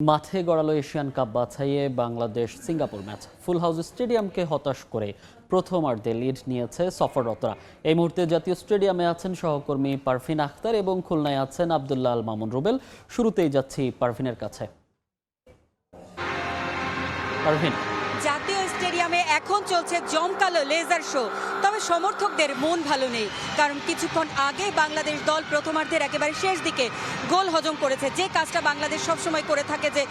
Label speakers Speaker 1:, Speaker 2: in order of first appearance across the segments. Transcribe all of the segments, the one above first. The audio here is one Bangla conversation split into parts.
Speaker 1: মাঠে গড়ালো এশিয়ান কাপ বাছাইয়ে Bangladesh Singapore match. Full house স্টেডিয়ামকে হতাশ করে প্রথমার্ধে লিড নিয়েছে সফররতরা। এই মুহূর্তে জাতীয় স্টেডিয়ামে আছেন সহকর্মী পারভিন আখতার এবং খুলনায় আছেন আব্দুল্লাহ আল মামুন রুবেল। শুরুতেই যাচ্ছি পারভিনের কাছে। পারভিন,
Speaker 2: জাতীয় স্টেডিয়ামে এখন চলছে জমকালো লেজার শো, তবে সমর্থকদের মন ভালো নেই, কারণ কিছুক্ষণ আগে বাংলাদেশ দল প্রথমার্ধের একেবারে শেষ দিকে গোল হজম করেছে। যে কাজটা বাংলাদেশ সবসময় করে থাকে, যে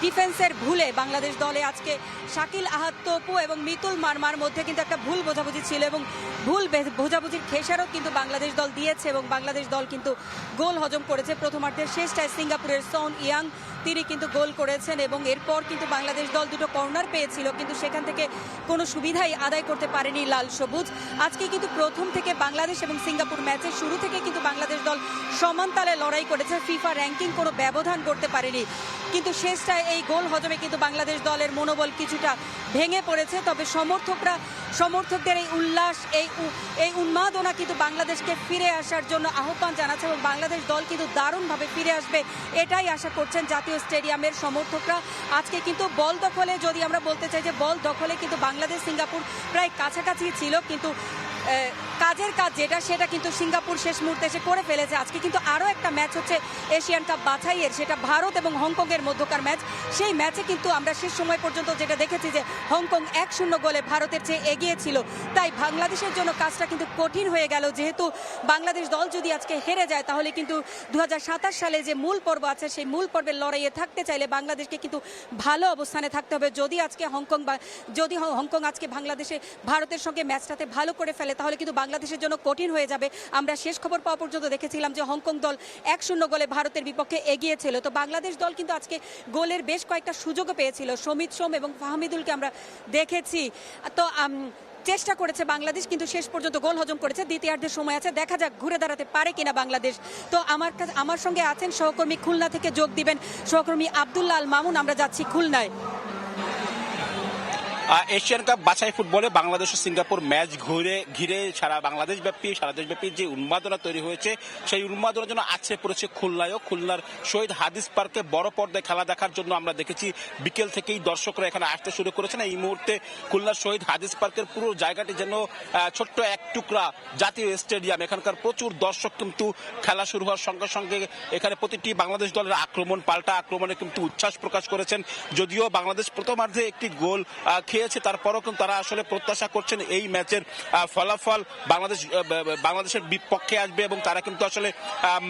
Speaker 2: ডিফেন্সের ভুলে বাংলাদেশ দলে আজকে শাকিল আহাদ, তপু এবং মিতুল মারমার মধ্যে কিন্তু একটা ভুল বোঝাবুঝি ছিল এবং ভুল বোঝাবুঝির খেসারত কিন্তু বাংলাদেশ দল দিয়েছে এবং বাংলাদেশ দল কিন্তু গোল হজম করেছে। প্রথমার্ধের শেষটায় সিঙ্গাপুরের সন ইয়াং তিনি কিন্তু গোল করেছেন এবং এরপর কিন্তু বাংলাদেশ দল দুটো কর্নার পেয়েছিল, কিন্তু সেখান থেকে কোনো সুবিধাই আদায় করতে পারেনি লাল সবুজ। আজকে কিন্তু প্রথম থেকে বাংলাদেশ এবং সিঙ্গাপুর ম্যাচের শুরু থেকে কিন্তু বাংলাদেশ দল সমান তালে লড়াই করেছে, ফিফা র্যাঙ্কিং কোনো ব্যবধান করতে পারেনি, কিন্তু শেষটায় এই গোল হজমে কিন্তু বাংলাদেশ দলের মনোবল কিছুটা ভেঙে পড়েছে। তবে সমর্থকদের এই উল্লাস, এই উন্মাদনা কিন্তু বাংলাদেশকে ফিরে আসার জন্য আহ্বান জানাচ্ছে এবং বাংলাদেশ দল কিন্তু দারুণভাবে ফিরে আসবে এটাই আশা করছেন জাতীয় স্টেডিয়ামের সমর্থকরা। আজকে কিন্তু বল দখলে, যদি আমরা বলতে চাই যে বল দখলে কিন্তু বাংলাদেশ সিঙ্গাপুর প্রায় কাছাকাছি ছিল, কিন্তু কাজের কাজ সেটা কিন্তু সিঙ্গাপুর শেষ মুহূর্তে এসে করে ফেলেছে। আজকে কিন্তু আরও একটা ম্যাচ হচ্ছে এশিয়ান কাপ বাছাইয়ের, সেটা ভারত এবং হংকংয়ের মধ্যকার ম্যাচ। সেই ম্যাচে কিন্তু আমরা শেষ সময় পর্যন্ত যেটা দেখেছি যে হংকং 1-0 গোলে ভারতের চেয়ে এগিয়ে ছিল। তাই বাংলাদেশের জন্য কাজটা কিন্তু কঠিন হয়ে গেল, যেহেতু বাংলাদেশ দল যদি আজকে হেরে যায় তাহলে কিন্তু 2027 সালে যে মূল পর্ব আছে সেই মূল পর্বের লড়াইয়ে থাকতে চাইলে বাংলাদেশকে কিন্তু ভালো অবস্থানে থাকতে হবে। যদি হংকং আজকে ভারতের সঙ্গে ম্যাচটাতে ভালো করে ফেলে তাহলে কিন্তু বাংলাদেশের জন্য কঠিন হয়ে যাবে। আমরা শেষ খবর পাওয়া পর্যন্ত দেখেছিলাম যে হংকং দল 1-0 গোলে ভারতের বিপক্ষে এগিয়েছিল। তো বাংলাদেশ দল কিন্তু আজকে গোলের বেশ কয়েকটা সুযোগও পেয়েছিল, সমিত সোম এবং ফাহমিদুলকে আমরা দেখেছি। তো চেষ্টা করেছে বাংলাদেশ, কিন্তু শেষ পর্যন্ত গোল হজম করেছে। দ্বিতীয়ার্ধের সময় আছে, দেখা যাক ঘুরে দাঁড়াতে পারে কিনা বাংলাদেশ। তো আমার সঙ্গে আছেন সহকর্মী, খুলনা থেকে যোগ দিবেন সহকর্মী আব্দুল্লাহ আল মামুন। আমরা যাচ্ছি খুলনায়।
Speaker 3: এশিয়ান কাপ বাছাই ফুটবলে বাংলাদেশ ও সিঙ্গাপুর ম্যাচ ঘিরে সারা দেশব্যাপী যে উন্মাদনা তৈরি হয়েছে, সেই উন্মাদনার জন্য আছড়ে পড়েছে খুলনায়ও। খুলনার শহীদ হাদিস পার্কে বড় পর্দায় খেলা দেখার জন্য আমরা দেখেছি বিকেল থেকেই দর্শকরা এখানে আসতে শুরু করেছেন। এই মুহূর্তে খুলনার শহীদ হাদিস পার্কের পুরো জায়গাটি যেন ছোট্ট এক টুকরা জাতীয় স্টেডিয়াম। এখানকার প্রচুর দর্শক কিন্তু খেলা শুরু হওয়ার সঙ্গে সঙ্গে এখানে প্রতিটি বাংলাদেশ দলের পাল্টা আক্রমণে কিন্তু উচ্ছ্বাস প্রকাশ করেছেন। যদিও বাংলাদেশ প্রথমার্ধে একটি গোল খেয়েছে, তারপরও কিন্তু তারা আসলে প্রত্যাশা করছেন এই ম্যাচের ফলাফল বাংলাদেশের বিপক্ষে আসবে এবং তারা কিন্তু আসলে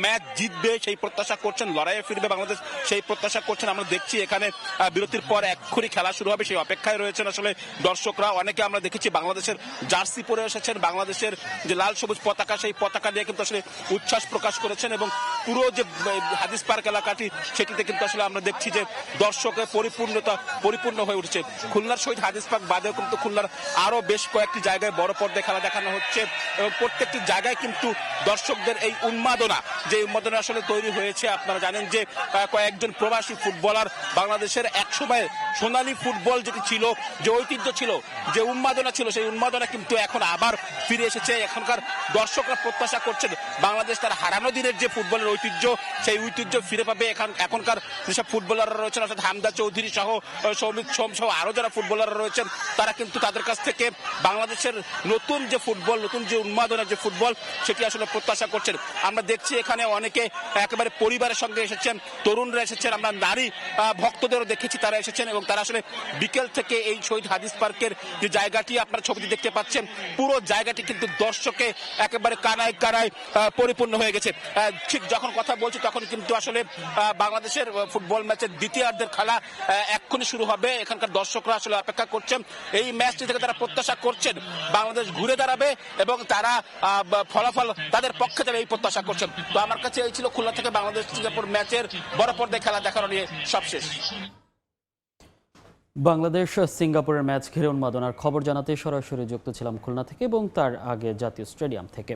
Speaker 3: ম্যাচ জিতবে সেই প্রত্যাশা করছেন, লড়াইয়ে ফিরবে বাংলাদেশ সেই প্রত্যাশা করছেন। আমরা দেখছি এখানে বিরতির পর এক্ষুনি খেলা শুরু হবে সেই অপেক্ষায় রয়েছেন আসলে দর্শকরা। অনেকে আমরা দেখেছি বাংলাদেশের জার্সি পরে এসেছেন, বাংলাদেশের যে লাল সবুজ পতাকা সেই পতাকা নিয়ে কিন্তু আসলে উচ্ছ্বাস প্রকাশ করেছেন এবং পুরো যে হাদিস পার্ক এলাকাটি সেটিতে কিন্তু আসলে আমরা দেখছি যে দর্শকের পরিপূর্ণ হয়ে উঠেছে। খুলনার শহীদ হাদিস পার্ক বাদেও কিন্তু খুলনার আরো বেশ কয়েকটি জায়গায় বড় পর্দায় খেলা দেখানো হচ্ছে এবং প্রত্যেকটি জায়গায় কিন্তু দর্শকদের এই উন্মাদনা আসলে তৈরি হয়েছে। আপনারা জানেন যে কয়েকজন প্রবাসী ফুটবলার বাংলাদেশের একসময় সোনালী ফুটবল যেটি ছিল, যে ঐতিহ্য ছিল, যে উন্মাদনা ছিল, সেই উন্মাদনা কিন্তু এখন আবার ফিরে এসেছে। এখনকার দর্শকরা প্রত্যাশা করছেন বাংলাদেশ তার হারানো দিনের যে ফুটবলের ঐতিহ্য সেই ঐতিহ্য ফিরে পাবে। এখনকার যেসব ফুটবলাররা রয়েছেন অর্থাৎ হামদা চৌধুরী সহ সৌমিত সোম সহ আরো যারা ফুটবলাররা রয়েছেন তারা কিন্তু তাদের কাছ থেকে বাংলাদেশের নতুন যে ফুটবল, নতুন যে উন্মাদনার যে ফুটবল সেটি আসলে প্রত্যাশা করছেন। আমরা দেখছি এখানে অনেকে একেবারে পরিবারের সঙ্গে এসেছেন, তরুণরা এসেছেন, আমরা নারী ভক্তদেরও দেখেছি তারা এসেছেন এবং তারা আসলে বিকেল থেকে এই শহীদ হাদিস পার্কের যে জায়গাটি আপনারা ছবিটি দেখতে পাচ্ছেন, পুরো জায়গাটি কিন্তু দর্শকে একেবারে কানায় পরিপূর্ণ হয়ে গেছে। ঠিক যখন কথা বলছি তখন কিন্তু আসলে বাংলাদেশের ফুটবল ম্যাচের দ্বিতীয়ার্ধের খেলা এক্ষুনি শুরু হবে। এখানকার দর্শকরা আসলে অপেক্ষা করছেন, এই ম্যাচটি থেকে তারা প্রত্যাশা করছেন বাংলাদেশ ঘুরে দাঁড়াবে এবং তারা ফলাফল তাদের পক্ষে তারা এই প্রত্যাশা করছেন। তো আমার কাছে এই ছিল খুলনা থেকে বাংলাদেশ সিঙ্গাপুর ম্যাচের বড় পর্দায় খেলা দেখানো নিয়ে সবশেষ।
Speaker 1: বাংলাদেশ সিঙ্গাপুরের ম্যাচ ঘিরে উন্মাদনার খবর জানাতে সরাসরি যুক্ত ছিলাম খুলনা থেকে এবং তার আগে জাতীয় স্টেডিয়াম থেকে।